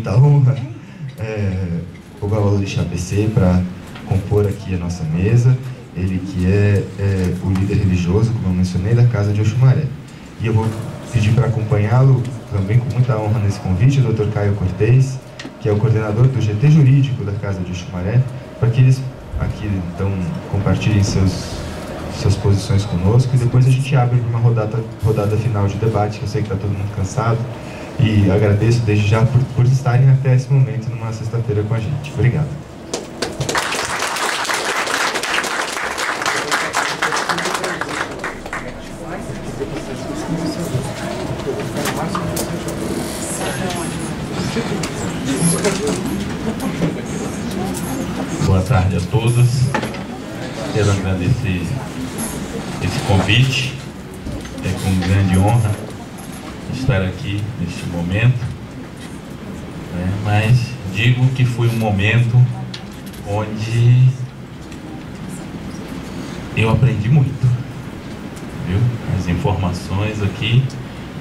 muita honra o Babalorixá PC para compor aqui a nossa mesa. Ele que é o líder religioso, como eu mencionei, da Casa de Oxumaré. E eu vou pedir para acompanhá-lo também com muita honra nesse convite, o Dr. Caio Cortez, que é o coordenador do GT Jurídico da Casa de Oxumaré, para que eles aqui então compartilhem suas posições conosco e depois a gente abre uma rodada final de debate, que eu sei que está todo mundo cansado, e agradeço desde já por estarem até esse momento numa sexta-feira com a gente. Obrigado. Boa tarde a todos. Quero agradecer esse convite. É com grande honra estar aqui neste momento, mas digo que foi um momento onde eu aprendi muito, viu? As informações aqui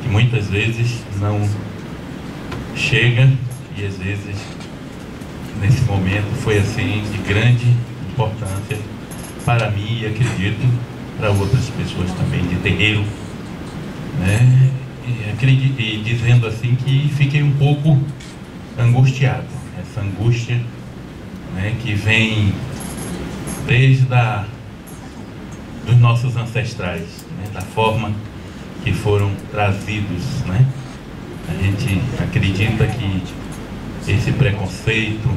que muitas vezes não chega, e às vezes nesse momento foi assim de grande importância para mim e acredito para outras pessoas também de terreiro, né? E dizendo assim que fiquei um pouco angustiado, essa angústia, né, que vem desde dos nossos ancestrais, né, da forma que foram trazidos, né? A gente acredita que esse preconceito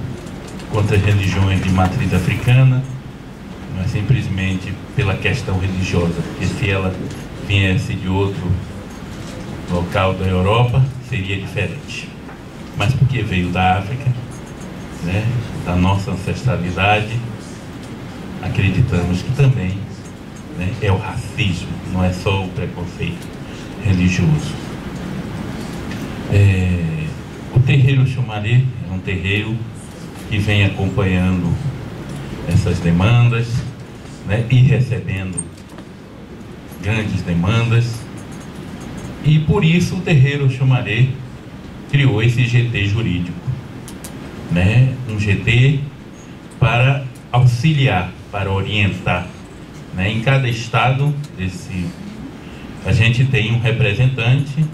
contra as religiões de matriz africana não é simplesmente pela questão religiosa, porque se ela viesse de outro local da Europa seria diferente, mas porque veio da África, né, da nossa ancestralidade, acreditamos que também, né, é o racismo, não é só o preconceito religioso. O terreiro Oxumaré é um terreiro que vem acompanhando essas demandas, né, e recebendo grandes demandas, e por isso o terreiro Oxumaré criou esse GT jurídico, né, um GT para auxiliar, para orientar, né, em cada estado a gente tem um representante,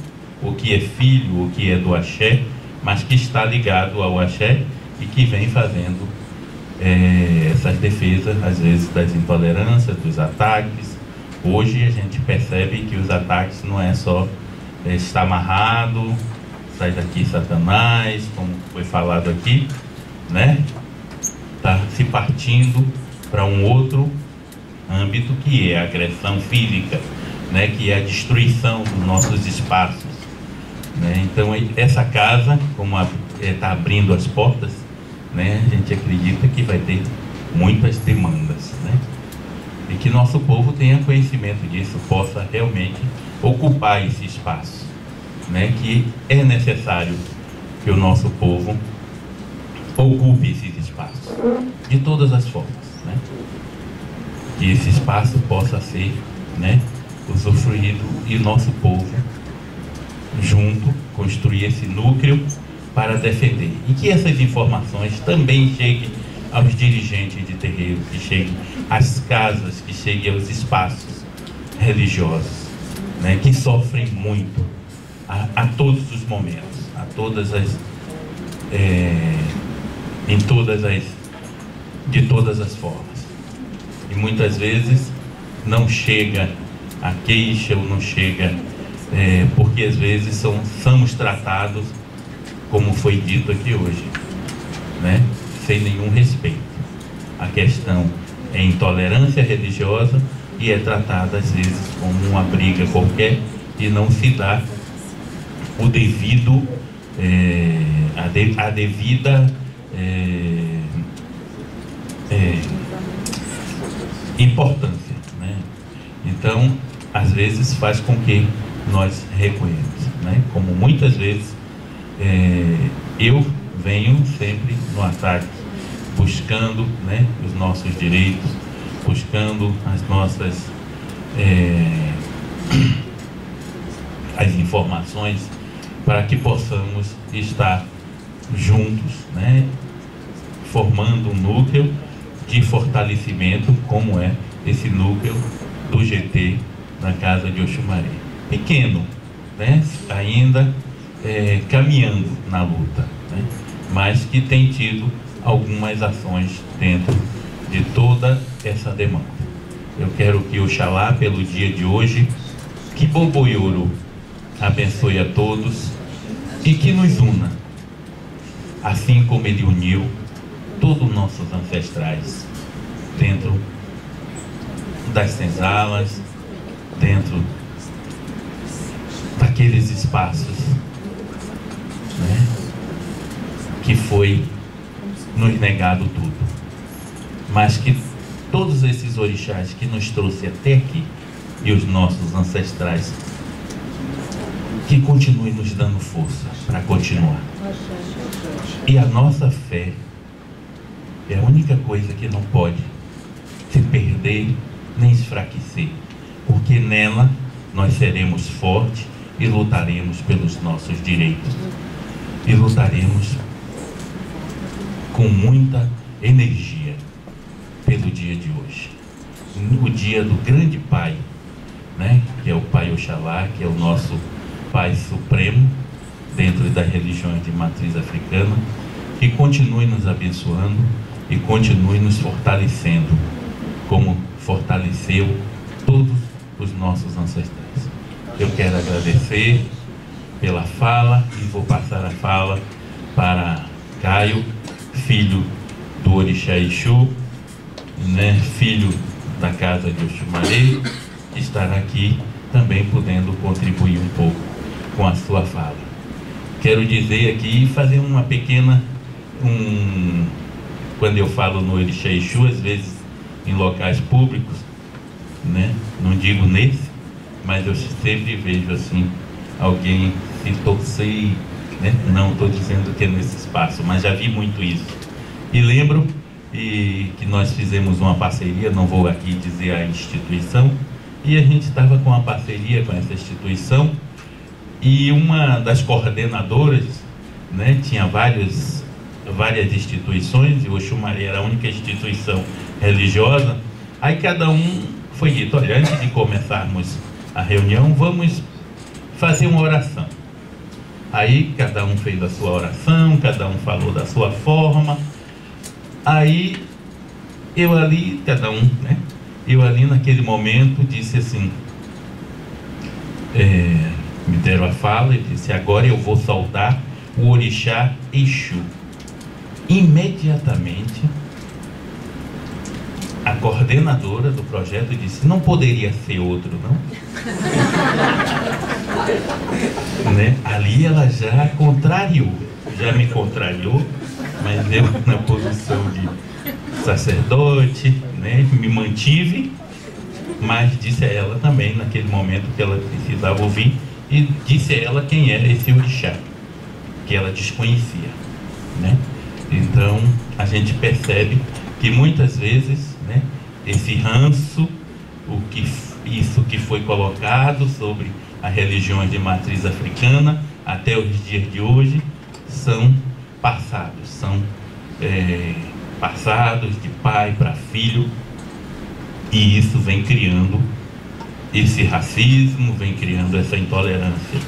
o que é filho, o que é do axé, mas que está ligado ao axé e que vem fazendo essas defesas, às vezes, das intolerâncias, dos ataques. Hoje a gente percebe que os ataques não é só está amarrado, sai daqui Satanás, como foi falado aqui, né? Está se partindo para um outro âmbito, que é a agressão física, né? Que é a destruição dos nossos espaços, né? Então essa casa, como está abrindo as portas, né? A gente acredita que vai ter muitas demandas, né? E que nosso povo tenha conhecimento disso, possa realmente ocupar esse espaço, né? Que é necessário que o nosso povo ocupe esses espaços de todas as formas, né? Que esse espaço possa ser, né, usufruído, e o nosso povo junto construir esse núcleo para defender, e que essas informações também cheguem aos dirigentes de terreiro, que cheguem às casas, que cheguem aos espaços religiosos, né, que sofrem muito a todos os momentos, a todas as de todas as formas, e muitas vezes não chega a queixa, ou não chega porque às vezes somos tratados, como foi dito aqui hoje, né, sem nenhum respeito. A questão é intolerância religiosa e é tratada às vezes como uma briga qualquer, e não se dá o devido, a devida importância, né? Então, às vezes faz com que nós reconheçamos, né? Como muitas vezes eu venho sempre no ataque, buscando, né, os nossos direitos, buscando as nossas as informações, para que possamos estar juntos, né, formando um núcleo de fortalecimento, como é esse núcleo do GT na Casa de Oxumaré. Pequeno, né, ainda caminhando na luta, né, mas que tem tido algumas ações dentro de toda essa demanda. Eu quero que Oxalá, pelo dia de hoje, que Boboioro abençoe a todos e que nos una, assim como ele uniu todos os nossos ancestrais dentro das senzalas, dentro daqueles espaços, né, que foi nos negado tudo, mas que todos esses orixás que nos trouxe até aqui e os nossos ancestrais, que continuem nos dando força para continuar. E a nossa fé é a única coisa que não pode se perder nem enfraquecer, porque nela nós seremos fortes e lutaremos pelos nossos direitos, e lutaremos com muita energia pelo dia de hoje, o dia do grande Pai, né, que é o Pai Oxalá, que é o nosso Pai Supremo dentro das religiões de matriz africana, que continue nos abençoando e continue nos fortalecendo, como fortaleceu todos os nossos ancestrais. Eu quero agradecer pela fala e vou passar a fala para Caio, filho do Orixá Exu, né, filho da Casa de Oxumaré, que estará aqui também podendo contribuir um pouco com a sua fala. Quero dizer aqui, fazer uma pequena, quando eu falo no Orixá Exu, às vezes em locais públicos, né, não digo nesse, mas eu sempre vejo assim, alguém se torcer, né? Não estou dizendo que é nesse espaço, mas já vi muito isso. E lembro que nós fizemos uma parceria, não vou aqui dizer a instituição, e a gente estava com uma parceria com essa instituição, e uma das coordenadoras, né, tinha várias instituições, e o Oxumaré era a única instituição religiosa. Aí cada um foi dito: olha, antes de começarmos a reunião, vamos fazer uma oração. Aí cada um fez a sua oração, cada um falou da sua forma. Aí eu ali, cada um, né? Eu ali naquele momento disse assim, me deram a fala e disse: agora eu vou saudar o Orixá Exu. Imediatamente a coordenadora do projeto disse: não poderia ser outro, não? Né? Ali ela já contrariou, já me contrariou, mas eu, na posição de sacerdote, né, me mantive, mas disse a ela também, naquele momento que ela precisava ouvir, e disse a ela quem era esse orixá, que ela desconhecia, né? Então a gente percebe que muitas vezes, né, esse ranço, isso que foi colocado sobre as religiões de matriz africana até os dias de hoje são passados, passados de pai para filho, e isso vem criando esse racismo, vem criando essa intolerância.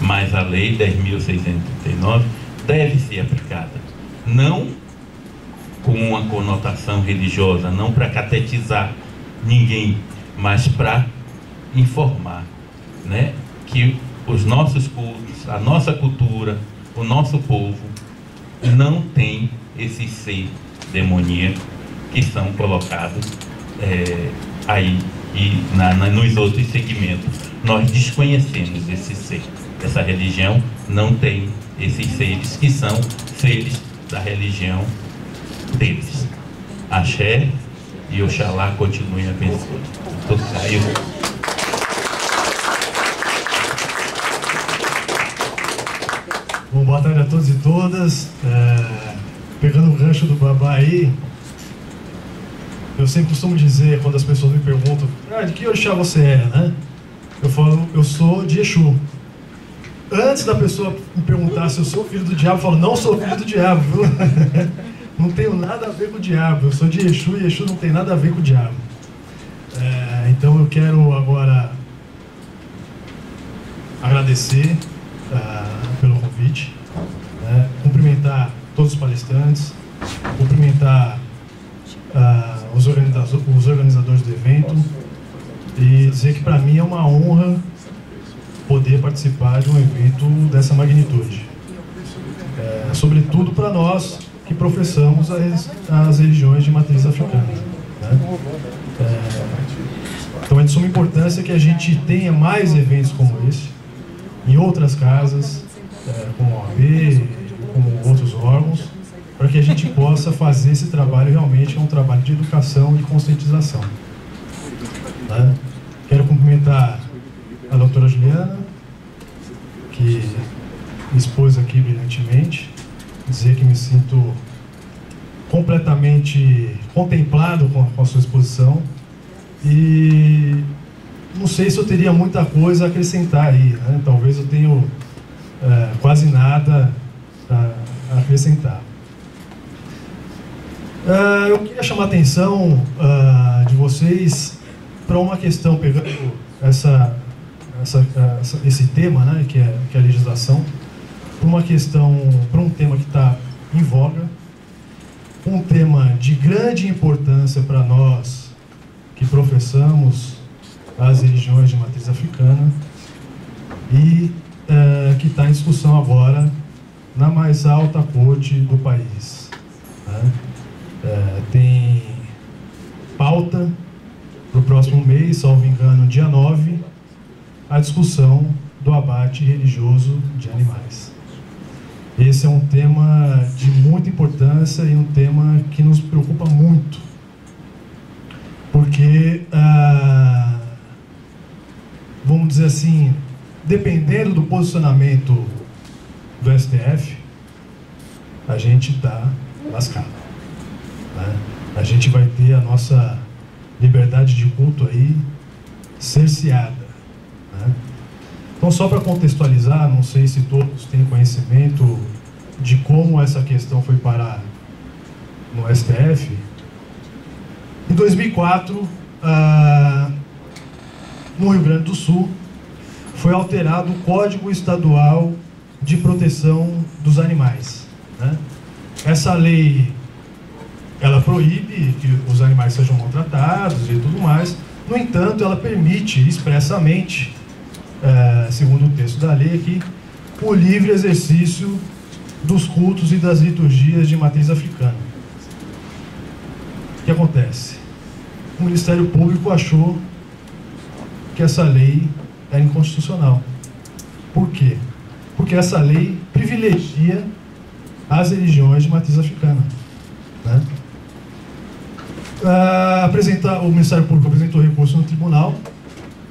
Mas a lei 10.639 deve ser aplicada, não com uma conotação religiosa, não para catequizar ninguém, mas para informar, né, que os nossos cultos, a nossa cultura, o nosso povo não tem esse ser demoníaco que são colocados aí e nos outros segmentos. Nós desconhecemos esse ser. Essa religião não tem esses seres que são seres da religião deles. Axé e Oxalá continue abençoando. Bom, boa tarde a todos e todas. Pegando o gancho do Babá aí, eu sempre costumo dizer, quando as pessoas me perguntam: de que orixá você é, né? Eu falo: eu sou de Exu. antes da pessoa me perguntar se eu sou filho do diabo, eu falo, não sou filho do diabo, viu? Não tenho nada a ver com o diabo, eu sou de Exu e Exu não tem nada a ver com o diabo. Então eu quero agora agradecer pelo convite, cumprimentar todos os palestrantes, cumprimentar os organizadores do evento e dizer que para mim é uma honra poder participar de um evento dessa magnitude. Sobretudo para nós que professamos as religiões de matriz africana. Então é de suma importância que a gente tenha mais eventos como esse, em outras casas, como a OAB, como outros órgãos, para que a gente possa fazer esse trabalho realmente, que é um trabalho de educação e conscientização. Quero cumprimentar a doutora Juliana, que me expôs aqui brilhantemente, dizer que me sinto completamente contemplado com a sua exposição e não sei se eu teria muita coisa a acrescentar aí, talvez eu tenha quase nada a acrescentar. Eu queria chamar a atenção de vocês para uma questão, pegando esse tema, que é a legislação, para um tema que está em voga, um tema de grande importância para nós que professamos as religiões de matriz africana e que está em discussão agora na mais alta corte do país. Tem pauta para o próximo mês, salvo engano, dia 9, a discussão do abate religioso de animais. Esse é um tema de muita importância e um tema que nos preocupa muito, porque, vamos dizer assim, dependendo do posicionamento do STF, a gente está lascado. A gente vai ter a nossa liberdade de culto aí cerceada. Então, só para contextualizar, não sei se todos têm conhecimento de como essa questão foi parar no STF. Em 2004, no Rio Grande do Sul, foi alterado o Código Estadual de Proteção dos Animais. Essa lei, ela proíbe que os animais sejam maltratados e tudo mais. No entanto, ela permite expressamente, segundo o texto da lei aqui, o livre exercício dos cultos e das liturgias de matriz africana. O que acontece? O Ministério Público achou que essa lei era inconstitucional. Por quê? Porque essa lei privilegia as religiões de matriz africana. O Ministério Público apresentou recurso no tribunal,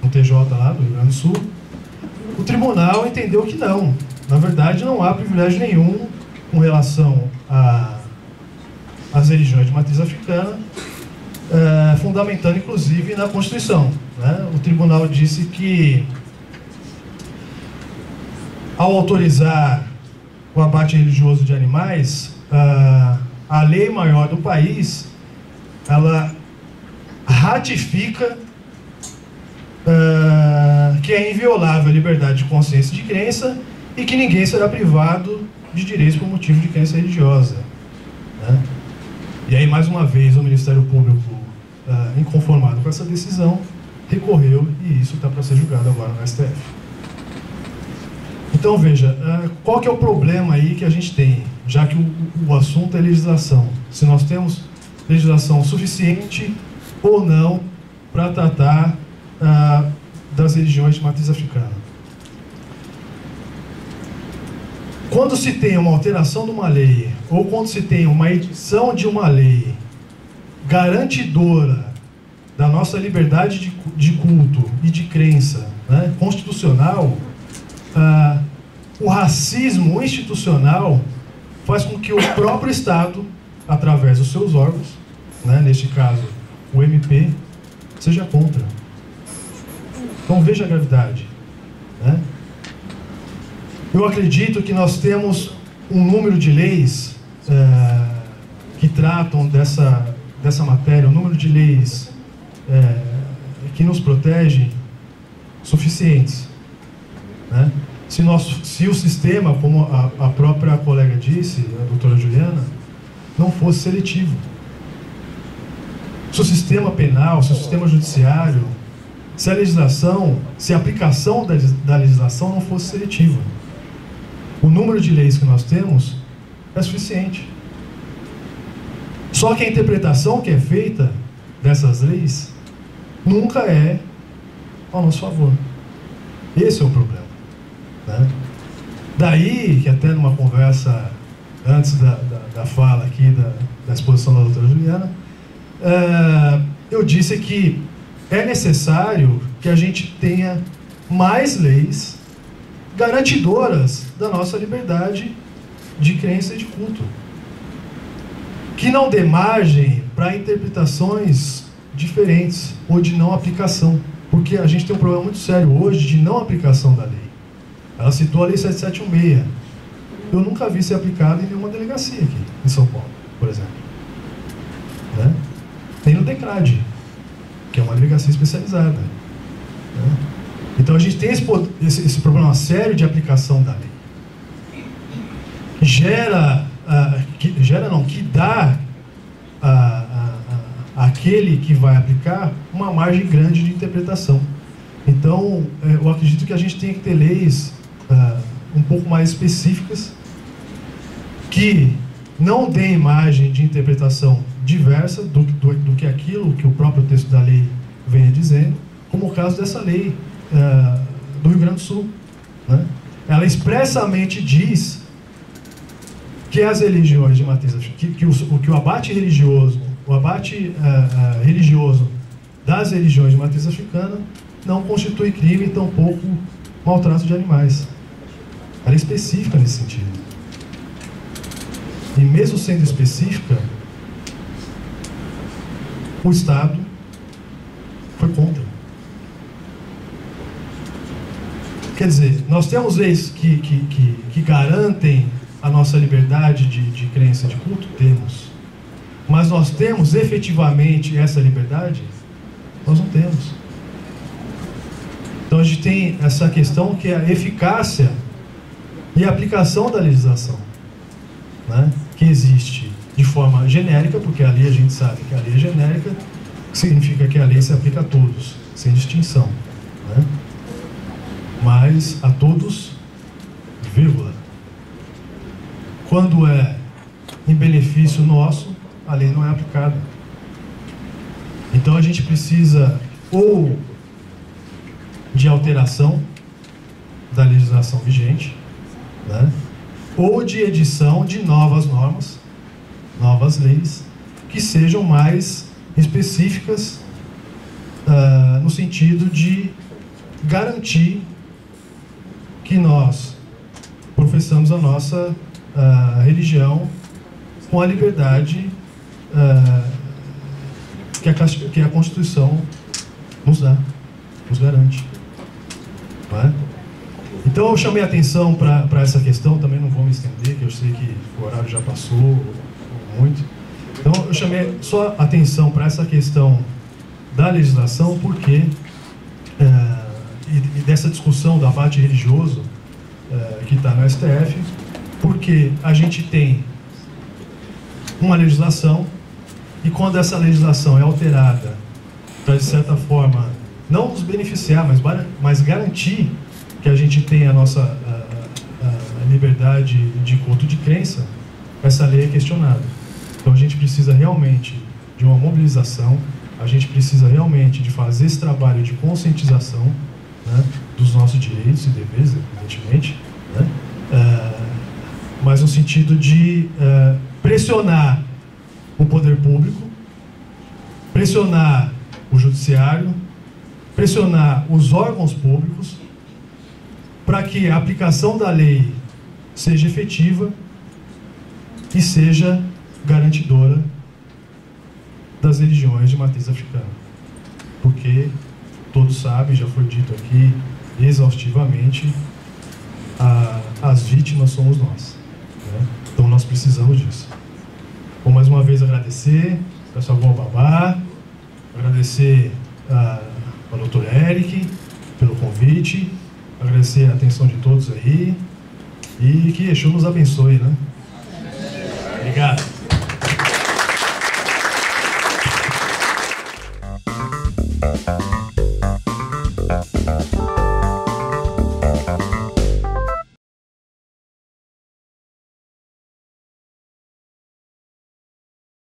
no TJ lá do Rio Grande do Sul. O tribunal entendeu que não. Na verdade, não há privilégio nenhum com relação às religiões de matriz africana, fundamentando inclusive na Constituição. O tribunal disse que, ao autorizar o abate religioso de animais, a lei maior do país, ela ratifica que é inviolável a liberdade de consciência e de crença e que ninguém será privado de direitos por motivo de crença religiosa. E aí, mais uma vez, o Ministério Público, inconformado com essa decisão, recorreu e isso está para ser julgado agora no STF. Então, veja, qual que é o problema aí que a gente tem, já que o assunto é legislação? Se nós temos legislação suficiente ou não para tratar das religiões de matriz africana. Quando se tem uma alteração de uma lei, ou quando se tem uma edição de uma lei garantidora da nossa liberdade de culto e de crença, constitucional, o racismo institucional faz com que o próprio Estado, através dos seus órgãos, neste caso o MP, seja contra. Então veja a gravidade. Eu acredito que nós temos um número de leis que tratam dessa matéria, um número de leis que nos protegem suficientes, né? Se o sistema, como a própria colega disse, a doutora Juliana, não fosse seletivo. Se o sistema penal, se o sistema judiciário, se a legislação, se a aplicação da legislação não fosse seletiva, o número de leis que nós temos é suficiente. Só que a interpretação que é feita dessas leis nunca é ao nosso favor. Esse é o problema, né? Daí que até numa conversa antes da fala aqui da exposição da doutora Juliana, eu disse que é necessário que a gente tenha mais leis garantidoras da nossa liberdade de crença e de culto, que não dê margem para interpretações diferentes ou de não aplicação, porque a gente tem um problema muito sério hoje de não aplicação da lei. Ela citou a Lei 7716. Eu nunca vi ser aplicada em nenhuma delegacia aqui em São Paulo, por exemplo, né? Nem no DECRAD, que é uma delegacia especializada, né? Então a gente tem esse problema sério de aplicação da lei, que dá àquele que vai aplicar uma margem grande de interpretação. Então eu acredito que a gente tem que ter leis um pouco mais específicas, que não deem margem de interpretação diversa do que aquilo que o próprio texto da lei venha dizendo, como o caso dessa lei do Rio Grande do Sul, né? Ela expressamente diz que as religiões de matriz africana, que o abate religioso, religioso das religiões de matriz africana não constitui crime, tampouco maltrato de animais. Ela é específica nesse sentido. E mesmo sendo específica, o Estado foi contra. Quer dizer, nós temos leis que garantem a nossa liberdade de crença e de culto? Temos. Mas nós temos efetivamente essa liberdade? Nós não temos. Então a gente tem essa questão que é a eficácia e a aplicação da legislação, né? Que existe de forma genérica, porque a lei a gente sabe que a lei é genérica, significa que a lei se aplica a todos, sem distinção, né? Mas a todos, vírgula. Quando é em benefício nosso, a lei não é aplicada. Então a gente precisa ou de alteração da legislação vigente, né? Ou de edição de novas normas, novas leis, que sejam mais específicas no sentido de garantir que nós professamos a nossa religião com a liberdade que a Constituição nos dá, nos garante, não é? Então eu chamei a atenção para essa questão, também não vou me estender, que eu sei que o horário já passou muito. Então eu chamei só a atenção para essa questão da legislação, porque e dessa discussão do abate religioso que está no STF, porque a gente tem uma legislação e quando essa legislação é alterada para, de certa forma, não nos beneficiar, mas garantir que a gente tenha a nossa liberdade de culto de crença, essa lei é questionada. Então a gente precisa realmente de uma mobilização, a gente precisa realmente de fazer esse trabalho de conscientização, né, dos nossos direitos e deveres, evidentemente, né, mas no sentido de pressionar o poder público, pressionar o judiciário, pressionar os órgãos públicos para que a aplicação da lei seja efetiva e seja garantidora das religiões de matriz africana. Porque todos sabem, já foi dito aqui exaustivamente, as vítimas somos nós, né? Então nós precisamos disso. Vou mais uma vez agradecer ao pessoal Bom Babá, agradecer ao Dr. Eric pelo convite, agradecer a atenção de todos aí e que Exu nos abençoe, né? Obrigado.